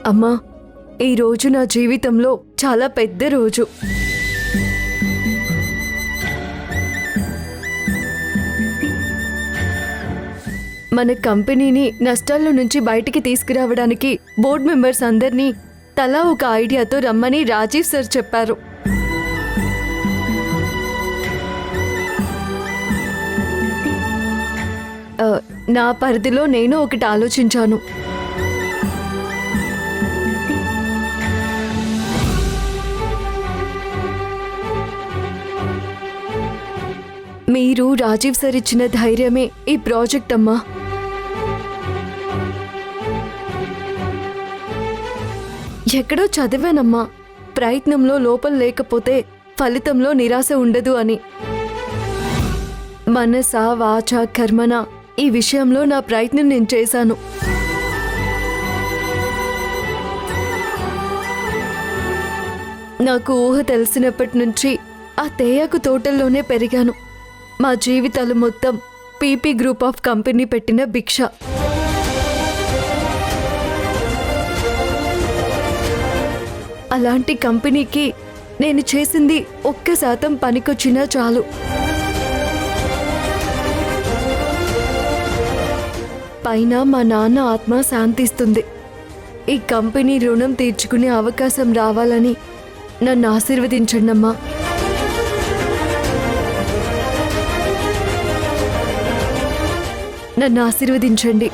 అమ్మా, ఈ రోజు నా జీవితంలో చాలా పెద్ద రోజు. మన కంపెనీని నష్టాల్లో నుంచి బయటికి తీసుకురావడానికి బోర్డు మెంబర్స్ అందరినీ తలా ఒక ఐడియాతో రమ్మని రాజీవ్ సార్ చెప్పారు. నా పరిధిలో నేను ఒకటి ఆలోచించాను. మీరు రాజీవ్ సార్ ఇచ్చిన ధైర్యమే ఈ ప్రాజెక్ట్ అమ్మా. ఎక్కడో చదివానమ్మా, ప్రయత్నంలో లోపం లేకపోతే ఫలితంలో నిరాశ ఉండదు అని. మనస వాచ కర్మన ఈ విషయంలో నా ప్రయత్నం నేను చేశాను. నాకు ఊహ తెలిసినప్పటి నుంచి ఆ తేయాకు తోటల్లోనే పెరిగాను. మా జీవితాలు మొత్తం పీపీ గ్రూప్ ఆఫ్ కంపెనీ పెట్టిన భిక్ష. అలాంటి కంపెనీకి నేను చేసింది 1% పనికొచ్చినా చాలు. పైన మా నాన్న ఆత్మ శాంతిస్తుంది. ఈ కంపెనీ రుణం తీర్చుకునే అవకాశం రావాలని నన్ను ఆశీర్వదించండమ్మా. నన్ను ఆశీర్వదించండి.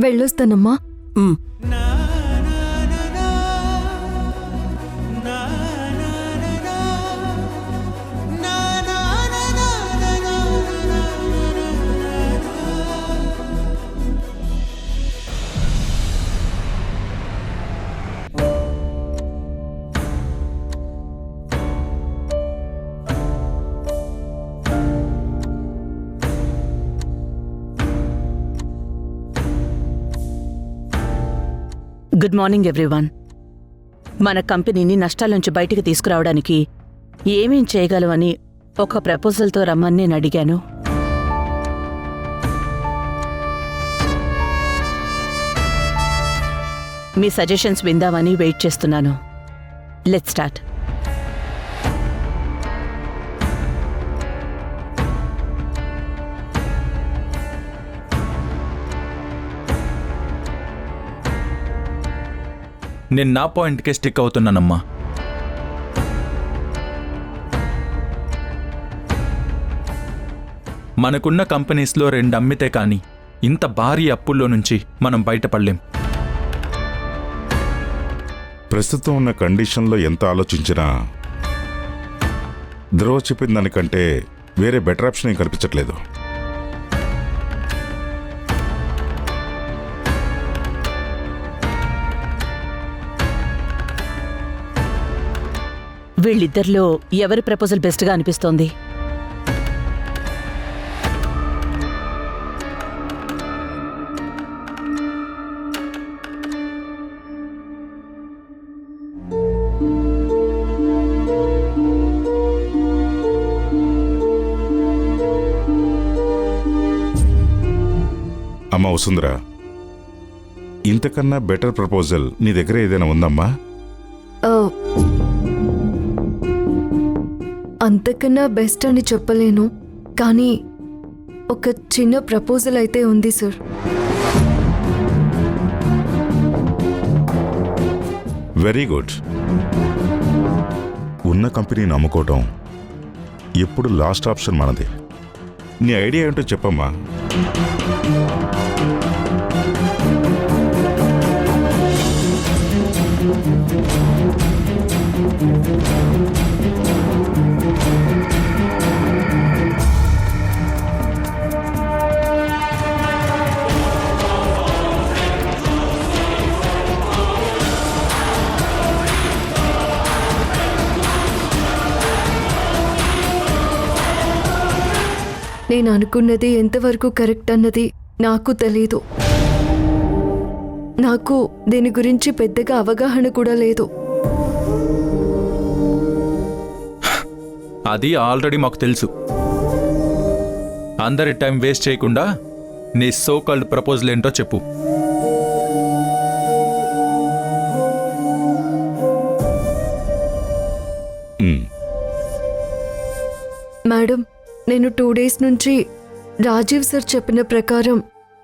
వెళ్ళొస్తానమ్మా. Good morning everyone. మన కంపెనీని నష్టాల నుంచి బయటికి తీసుకురావడానికి ఏమేం చేయగలవని ఒక ప్రపోజల్తో రమ్మని నేను అడిగాను. మీ సజెషన్స్ విందామని వెయిట్ చేస్తున్నాను. Let's start. నేను నా పాయింట్కే స్టిక్ అవుతున్నానమ్మా. మనకున్న కంపెనీస్లో 2 అమ్మితే కానీ ఇంత భారీ అప్పుల్లో నుంచి మనం బయటపడలేం. ప్రస్తుతం ఉన్న కండిషన్లో ఎంత ఆలోచించినా ధ్రువ చెప్పిన దానికంటే వేరే బెటర్ ఆప్షన్ ఏం కనిపించట్లేదు. వీళ్ళిద్దరిలో ఎవరి ప్రపోజల్ బెస్ట్గా అనిపిస్తోంది? అమ్మ వసుంధరా, ఇంతకన్నా బెటర్ ప్రపోజల్ నీ దగ్గర ఏదైనా ఉందమ్మా? ఆ, అంతకన్నా బెస్ట్ అని చెప్పలేను, కానీ ఒక చిన్న ప్రపోజల్ అయితే ఉంది సార్. Very good. ఉన్న కంపెనీని అమ్ముకోవటం ఎప్పుడు లాస్ట్ ఆప్షన్ మనది. నీ ఐడియా ఏంటో చెప్పమ్మా. నేను అనుకున్నది ఎంతవరకు కరెక్ట్ అన్నది నాకు తెలీదు. నాకు దీని గురించి పెద్దగా అవగాహన కూడా లేదు. అది ఆల్రెడీ మాకు తెలుసు. అందరి టైం వేస్ట్ చేయకుండా నీ సో కాల్డ్ ప్రపోజల్ ఏంటో చెప్పు. మేడం, నేను 2 days నుంచి రాజీవ్ సార్ చెప్పిన ప్రకారం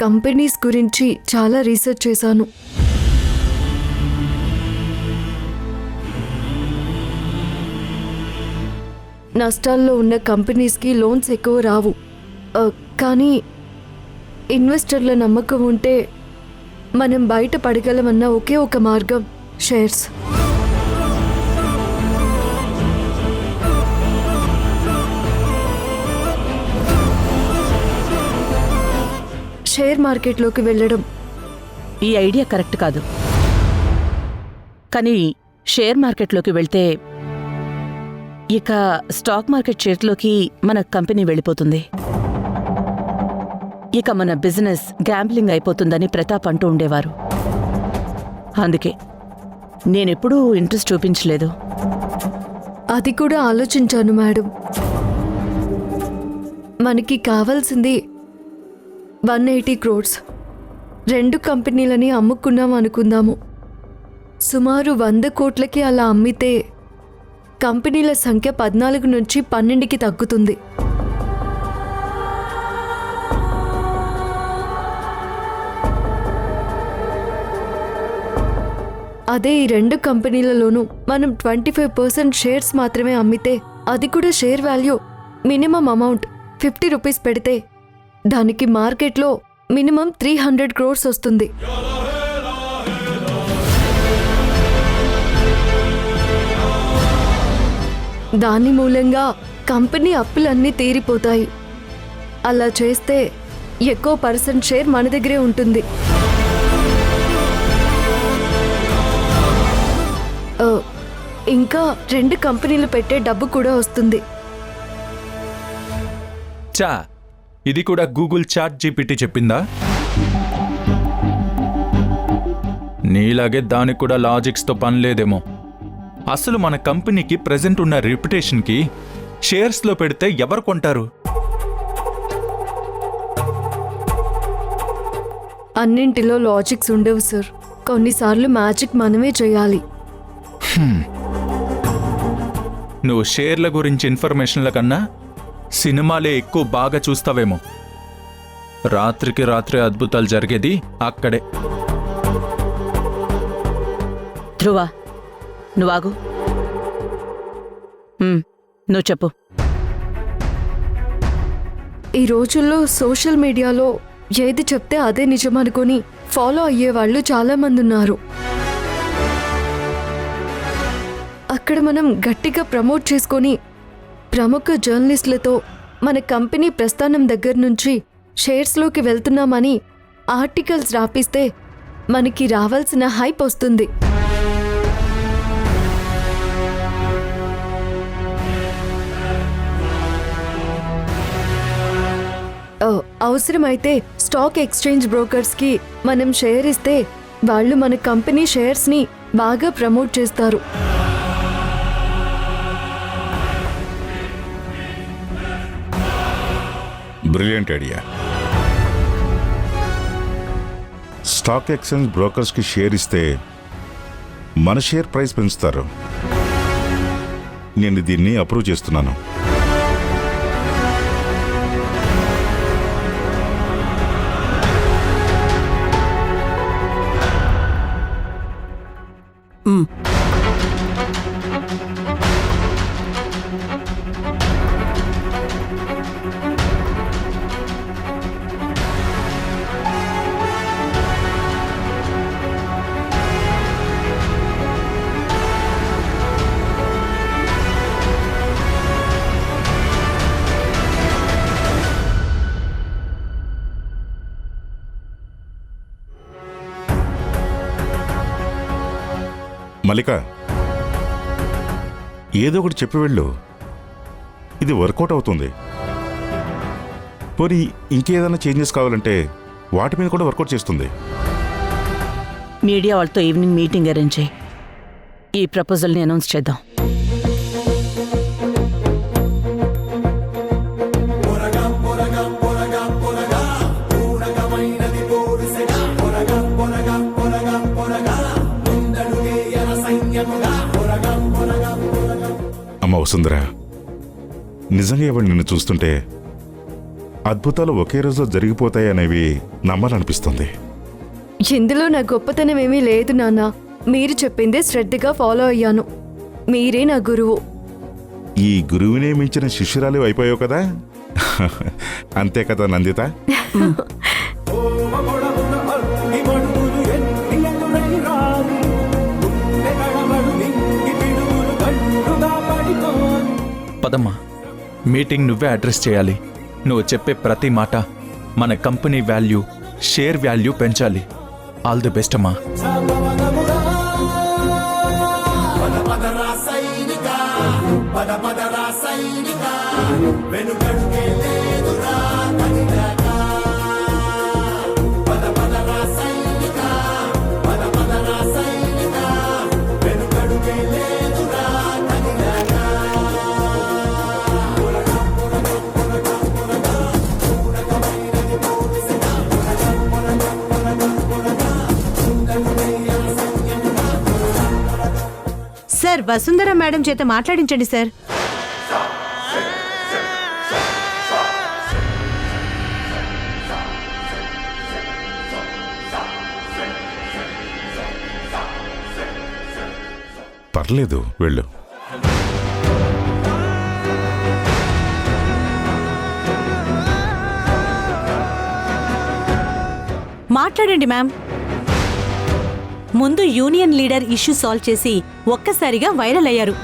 కంపెనీస్ గురించి చాలా రీసెర్చ్ చేశాను. నష్టాల్లో ఉన్న కంపెనీస్కి లోన్స్ ఎక్కువ రావు, కానీ ఇన్వెస్టర్ల నమ్మకం ఉంటే మనం బయట పడగలమన్న ఒకే ఒక మార్గం షేర్స్. షేర్ మార్కెట్లోకి వెళ్ళడం. ఈ ఐడియా కరెక్ట్ కాదు. కానీ షేర్ మార్కెట్లోకి వెళ్తే ఇక స్టాక్ మార్కెట్ చేతిలోకి మన కంపెనీ వెళ్ళిపోతుంది. ఇక మన బిజినెస్ గ్యాంబ్లింగ్ అయిపోతుందని ప్రతాప్ అంటూ ఉండేవారు. అందుకే నేనెప్పుడూ ఇంట్రెస్ట్ చూపించలేదు. అది కూడా ఆలోచించాను మేడం. మనకి కావాల్సింది 180 crores. 2 కంపెనీలని అమ్ముకున్నాం అనుకుందాము. సుమారు 100 కోట్లకి అలా అమ్మితే కంపెనీల సంఖ్య 14 నుంచి 12కి తగ్గుతుంది. అదే ఈ 2 కంపెనీలలోనూ మనం 25% షేర్స్ మాత్రమే అమ్మితే, అది కూడా share value minimum amount 50 rupees పెడితే దానికి మార్కెట్లో మినిమం 300 crores వస్తుంది. దాని మూలంగా కంపెనీ అప్పులన్నీ తీరిపోతాయి. అలా చేస్తే ఎక్కువ % షేర్ మన దగ్గరే ఉంటుంది. ఇంకా 2 కంపెనీలు పెట్టే డబ్బు కూడా వస్తుంది. చా, ఇది కూడా గూగుల్ చాట్ జీపీటీ చెప్పిందా? నీలాగే దానికి కూడా లాజిక్స్తో పని లేదేమో. అసలు మన కంపెనీకి ప్రెజెంట్ ఉన్న రెప్యుటేషన్కి షేర్స్లో పెడితే ఎవరు కొంటారు? అన్నింటిలో లాజిక్స్ ఉండవు సార్. కొన్నిసార్లు మ్యాజిక్ మనమే చేయాలి. నువ్వు షేర్ల గురించి ఇన్ఫర్మేషన్ల కన్నా సినిమాలే ఎక్కువ బాగా చూస్తావేమో. రాత్రికి రాత్రి అద్భుతాలు జరిగేది అక్కడే. ధ్రువ, నువ్వాగు. నువ్వు చెప్పు. ఈ రోజుల్లో సోషల్ మీడియాలో ఏది చెప్తే అదే నిజం అనుకొని ఫాలో అయ్యేవాళ్ళు చాలామంది ఉన్నారు. అక్కడ మనం గట్టిగా ప్రమోట్ చేసుకొని ప్రముఖ జర్నలిస్టులతో మన కంపెనీ ప్రస్థానం దగ్గర నుంచి షేర్స్లోకి వెళ్తున్నామని ఆర్టికల్స్ రాపిస్తే మనకి రావాల్సిన హైప్ వస్తుంది. అవసరమైతే స్టాక్ ఎక్స్చేంజ్ బ్రోకర్స్కి మనం షేర్ ఇస్తే వాళ్ళు మన కంపెనీ షేర్స్ని బాగా ప్రమోట్ చేస్తారు. Brilliant idea. స్టాక్ ఎక్స్చేంజ్ బ్రోకర్స్కి షేర్ ఇస్తే మన షేర్ ప్రైస్ పెంచుతారు. నేను దీన్ని అప్రూవ్ చేస్తున్నాను. మల్లిక, ఏదో ఒకటి చెప్పి వెళ్ళు. ఇది వర్కౌట్ అవుతుంది. పోనీ ఇంకేదైనా చేంజెస్ కావాలంటే వాటి మీద కూడా వర్కౌట్ చేస్తుంది. మీడియా వాళ్ళతో ఈవినింగ్ మీటింగ్ అరేంజ్ చేయి. ఈ ప్రపోజల్ని అనౌన్స్ చేద్దాం. అమ్మ వసుంధరా, నిజంగా ఎవరు నిన్ను చూస్తుంటే అద్భుతాలు ఒకే రోజు జరిగిపోతాయనేవి నమ్మాలనిపిస్తుంది. ఇందులో నా గొప్పతనం ఏమీ లేదు నాన్న. మీరు చెప్పిందే శ్రద్ధగా ఫాలో అయ్యాను. మీరే నా గురువు. ఈ గురువునే మించిన శిష్యురాలు అయిపోయావు కదా. అంతే కదా నందిత? పదమ్మా, మీటింగ్ నువ్వే అడ్రస్ చేయాలి. నువ్వు చెప్పే ప్రతి మాట మన కంపెనీ వాల్యూ, షేర్ వాల్యూ పెంచాలి. ఆల్ ది బెస్ట్ అమ్మా. సార్, వసుంధర మేడం చేత మాట్లాడించండి సార్. పర్లేదు, వెళ్ళు. మాట్లాడండి మ్యామ్. ముందు యూనియన్ లీడర్ ఇష్యూ సాల్వ్ చేసి ఒక్కసారిగా వైరల్ అయ్యారు.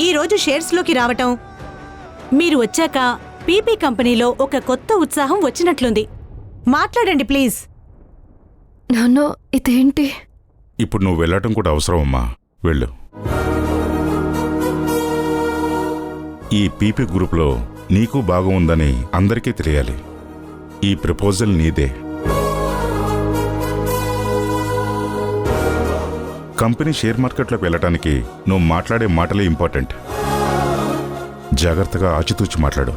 ఈరోజు షేర్స్లోకి రావటం, మీరు వచ్చాక పీపీ కంపెనీలో ఒక కొత్త ఉత్సాహం వచ్చినట్లుంది. మాట్లాడండి ప్లీజ్. నాన్న, ఇదేంటి? ఇప్పుడు నువ్వు వెళ్ళటం కూడా అవసరం అమ్మా. వెళ్ళు. ఈ పీపీ గ్రూప్లో నీకు భాగం ఉందని అందరికీ తెలియాలి. ఈ ప్రపోజల్ నీదే. కంపెనీ షేర్ మార్కెట్లోకి వెళ్ళటానికి నువ్వు మాట్లాడే మాటలే ఇంపార్టెంట్. జాగ్రత్తగా ఆచితూచి మాట్లాడు.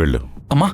వెళ్ళు. అమ్మా,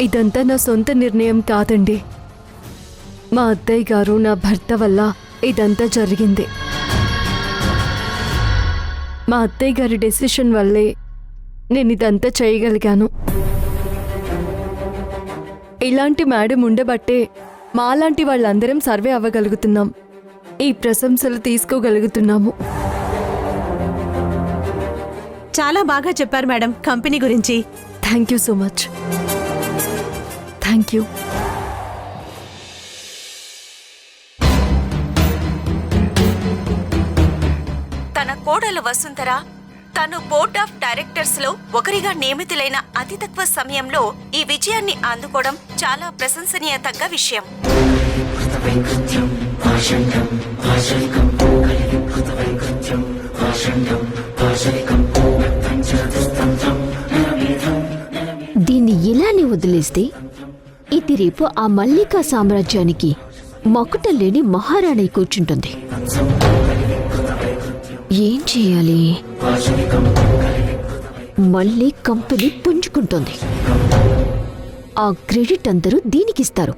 ఇదంతా నా సొంత నిర్ణయం కాదండి. మా అత్తయ్య గారు నా భర్త వల్ల ఇదంతా జరిగింది. మా అత్తయ్య గారి డెసిషన్ వల్లే నేను ఇదంతా చేయగలిగాను. ఇలాంటి మేడం ఉండబట్టే మాలాంటి వాళ్ళందరం సర్వే అవ్వగలుగుతున్నాం, ఈ ప్రశంసలు తీసుకోగలుగుతున్నాము. చాలా బాగా చెప్పారు మేడం కంపెనీ గురించి. Thank you so much. Thank you. తన కోడలు వసుంధర తను బోర్డ్ ఆఫ్ డైరెక్టర్స్ లో ఒకరిగా నియమితులైన అతి తక్కువ సమయంలో ఈ విజయాన్ని అందుకోవడం చాలా ప్రశంసనీయతగ్గ విషయం. దీన్ని ఇలానే వదిలేస్తే ఇది రేపు ఆ మల్లికా సామ్రాజ్యానికి మకుటలేని మహారాణి కూర్చుంటుంది. ఏం చేయాలి? మళ్ళీ కంపెనీ పుంజుకుంటుంది. ఆ క్రెడిట్ అందరూ దీనికిస్తారు.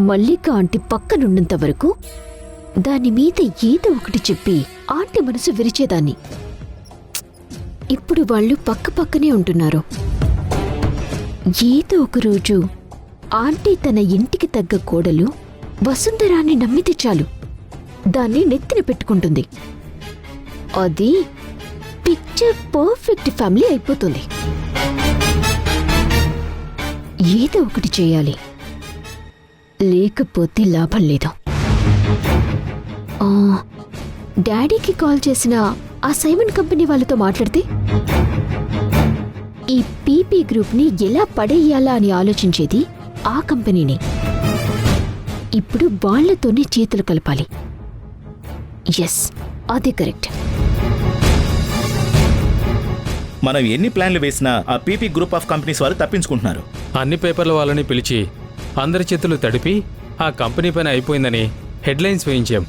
మల్లిక ఆంటీ పక్కనున్నంత వరకు దాని మీద ఏదో ఒకటి చెప్పి ఆంటీ మనసు విరిచేదాన్ని. ఇప్పుడు వాళ్ళు పక్క పక్కనే ఉంటున్నారు. ఏదో ఒక రోజు ఆంటీ తన ఇంటికి తగ్గ కోడలు వసుంధరాన్ని నమ్మితే చాలు దాన్ని నెత్తిన పెట్టుకుంటుంది. అది పిక్చర్ పర్ఫెక్ట్ ఫ్యామిలీ అయిపోతుంది. ఏదో ఒకటి చేయాలి, లేకపోతే లాభం లేదు. డాడీకి కాల్ చేసిన ఆ సైమన్ కంపెనీ వాళ్ళతో మాట్లాడితే ఈ పీపీ గ్రూప్ని ఎలా పడేయాలా అని ఆలోచించేది ఆ కంపెనీని. ఇప్పుడు వాళ్లతోనే చేతులు కలపాలి. ఎస్, అదే కరెక్ట్. మనం ఎన్ని ప్లాన్లు వేసినా ఆ పీపీ గ్రూప్ ఆఫ్ కంపెనీస్ వారు తప్పించుకుంటున్నారు. అన్ని పేపర్ల వాళ్ళని పిలిచి అందరి చేతులు తడిపి ఆ కంపెనీ పైన అయిపోయిందని హెడ్లైన్స్ వేయించాం.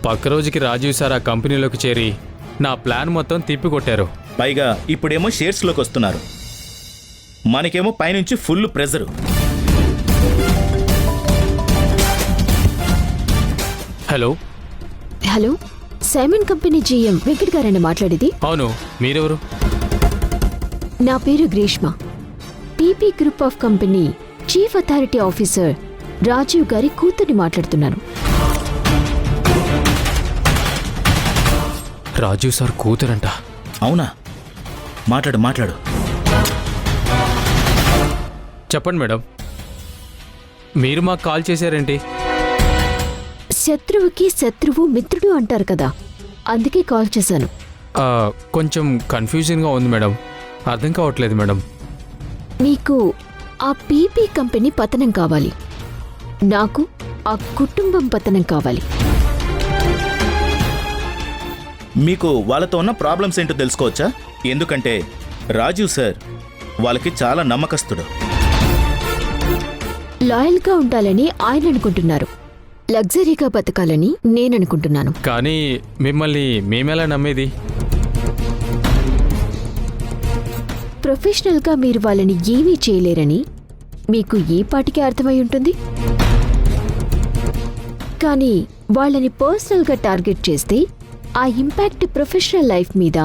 పక్క రోజుకి రాజీవ్ సార్ ఆ కంపెనీలోకి చేరి నా ప్లాన్ మొత్తం తిప్పికొట్టారు. పైగా ఇప్పుడేమో షేర్స్లోకి వస్తున్నారు. మనకేమో పైనుంచి full pressure. Hello hello, Simon company GM Venkat గారని మాట్లాడేది? అవును, మీరెవరు? నా పేరు Greeshma. PP group of company chief authority officer Rajeev గారి కూతుర్ని మాట్లాడుతున్నాను. రాజీవ్ సార్ కూతురంట. అవునా? మాట్లాడు. చెప్పండి మేడం, మీరు మాకు కాల్ చేశారేంటి? శత్రువుకి శత్రువు మిత్రుడు అంటారు కదా, అందుకే కాల్ చేశాను. కొంచెం కన్ఫ్యూజన్గా ఉంది మేడం, అర్థం కావట్లేదు మేడం. మీకు ఆ పీపీ కంపెనీ పతనం కావాలి, నాకు ఆ కుటుంబం పతనం కావాలి. మీకు వాళ్ళతో ఉన్న ప్రాబ్లమ్స్ ఏంటో తెలుసుకోవచ్చా? ఎందుకంటే రాజీవ్ సార్ వాళ్ళకి చాలా నమ్మకస్తుడు. లాయల్గా ఉండాలని ఆయన అనుకుంటున్నారు, లగ్జరీగా బతకాలని నేననుకుంటున్నాను. కానీ మిమ్మల్ని మేమెలా నమ్మేది? ప్రొఫెషనల్గా మీరు వాళ్ళని ఏమీ చేయలేరని మీకు ఏ పాటికి అర్థమై ఉంటుంది. కానీ వాళ్ళని పర్సనల్గా టార్గెట్ చేస్తే ఆ ఇంపాక్ట్ ప్రొఫెషనల్ లైఫ్ మీద,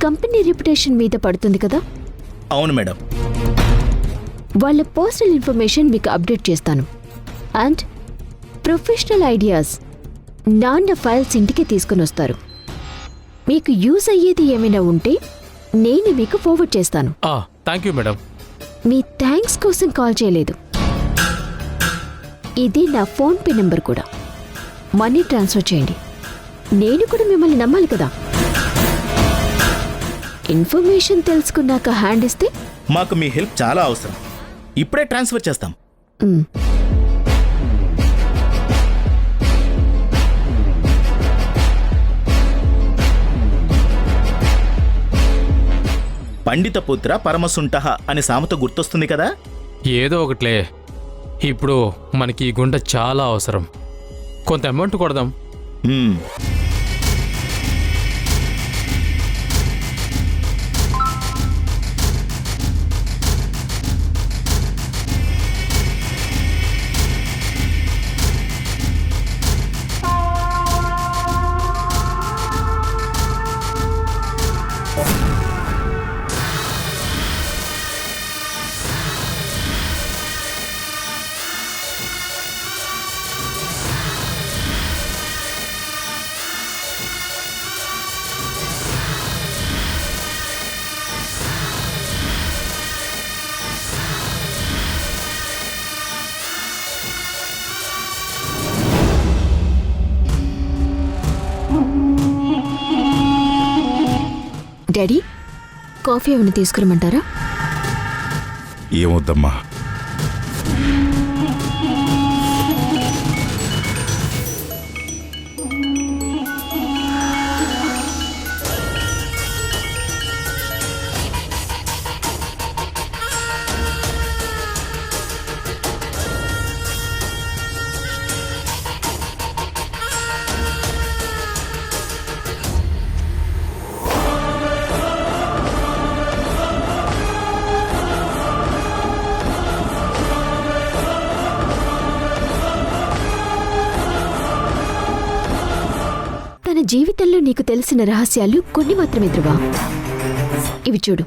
కంపెనీ రెప్యుటేషన్ మీద పడుతుంది కదా. అవును మేడం. వాళ్ళ పర్సనల్ ఇన్ఫర్మేషన్ మీకు అప్డేట్ చేస్తాను. అండ్ ప్రొఫెషనల్ ఐడియాస్ నాన్న ఫైల్స్ ఇంటికి తీసుకుని వస్తారు. మీకు యూజ్ అయ్యేది ఏమైనా ఉంటే నేను మీకు ఫార్వర్డ్ చేస్తాను. Thank you madam. Me thanks కోసం కాల్ చేయలేదు. ఇది నా ఫోన్పే నెంబర్ కూడా. మనీ ట్రాన్స్ఫర్ చేయండి. నేను కూడా మిమ్మల్ని నమ్మాలి కదా. ఇన్ఫర్మేషన్ తెలుసుకున్నాక హ్యాండ్ ఇస్తే మాకు మీ హెల్ప్ చాలా అవసరం. ఇప్పుడే ట్రాన్స్ఫర్ చేస్తాం. పండిత పుత్ర పరమసుంఠః అనే సామెత గుర్తొస్తుంది కదా. ఏదో ఒకట్లే, ఇప్పుడు మనకి ఈ గుంట చాలా అవసరం. కొంత అమౌంట్ కొడదాం. డాడీ కాఫీ ఏమైనా తీసుకురమ్మంటారా? ఏమొద్దమ్మా. తన జీవితంలో నీకు తెలిసిన రహస్యాలు కొన్ని మాత్రమే ధ్రువ. ఇవి చూడు.